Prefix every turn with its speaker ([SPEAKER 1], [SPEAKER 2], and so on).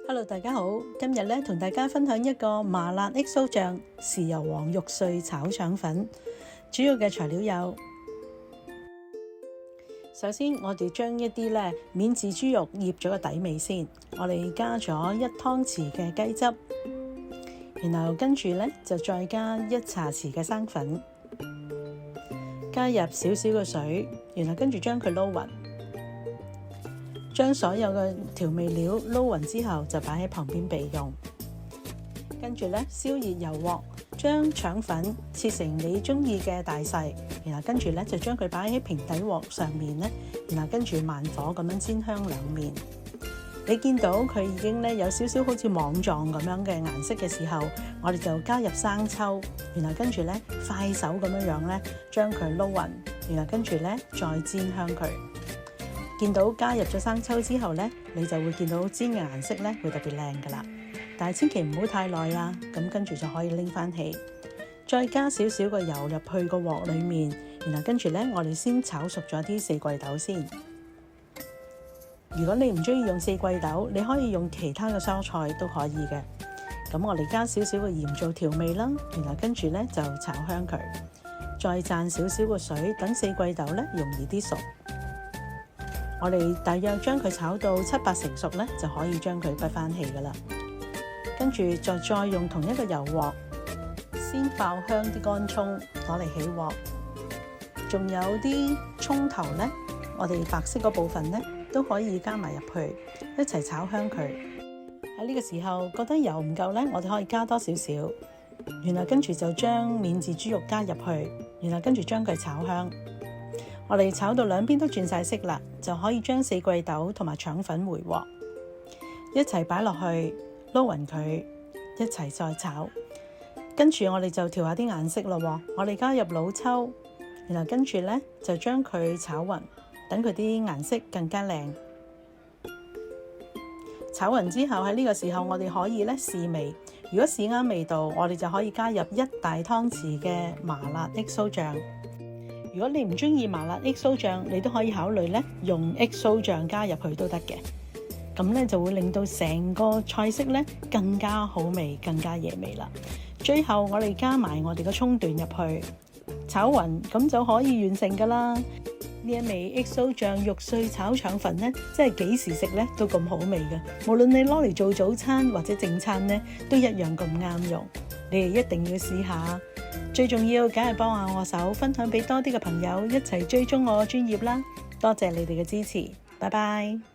[SPEAKER 1] Hello， 大家好，今日咧同大家分享一個麻辣 XO 醬豉油黃肉碎炒腸粉。主要嘅材料有：首先我哋將一啲咧免治豬肉醃咗個底味先，我哋加咗1湯匙嘅雞汁，然後跟住咧就再加1茶匙嘅生粉，加入少少嘅水，然後跟住將佢撈勻。將所有嘅調味料撈勻之後，就擺喺旁邊備用。跟住咧，燒熱油鑊，將腸粉切成你中意嘅大細，然後跟住咧就將佢擺喺平底鑊上面咧，然後跟住慢火咁樣煎香兩面。你見到佢已經咧有少少好似網狀咁樣嘅顏色嘅時候，我哋就加入生抽，然後跟住咧快手咁樣咧將佢撈勻，然後跟住咧再煎香佢。見到加入咗生抽之後呢，你就會見到煎嘅顏色呢會特別靚噶啦。但係千祈唔好太耐啦，咁跟住就可以拎翻起，再加少少個油入去個鑊裏面，然後跟住呢，我哋先炒熟咗啲四季豆先。如果你唔中意用四季豆，你可以用其他嘅蔬菜都可以嘅。咁我哋加少少嘅鹽做調味啦，然後跟住呢就炒香佢，再灒少少個水，等四季豆呢容易啲熟。我哋大約將佢炒到7-8成熟咧，就可以將佢畢翻氣噶啦。跟住再用同一個油鑊，先爆香啲乾葱攞嚟起鑊。仲有啲葱頭咧，我哋白色嗰部分咧都可以加埋入去，一齊炒香佢。喺呢個時候覺得油唔夠咧，我哋可以加多少少。然後跟住就將免治豬肉加入去，然後跟住將佢炒香。我哋炒到兩邊都轉晒色啦，就可以將四季豆同埋腸粉回鑊，一齊擺落去撈勻佢，一齊再炒。跟住我哋就調下啲顏色咯。我哋加入老抽，然後跟住咧就將佢炒勻，等佢啲顏色更加靚。炒勻之後喺呢個時候，我哋可以咧試味。如果試啱味道，我哋就可以加入1大湯匙嘅麻辣 XO 醬。如果你唔中意麻辣 XO 醬，你都可以考慮咧用 XO 醬加入去都得嘅。咁咧就會令到成個菜式咧更加好味，更加惹味啦。最後我哋加埋我哋個葱段入去，炒勻，咁就可以完成噶啦。呢一味 XO 醬肉碎炒腸粉咧，真係幾時食咧都咁好味嘅。無論你攞嚟做早餐或者正餐咧，都一樣咁啱用。你哋一定要試下。最重要梗係幫下我手，分享俾多啲嘅朋友一齊追蹤我嘅專頁啦。多謝你哋嘅支持，拜拜。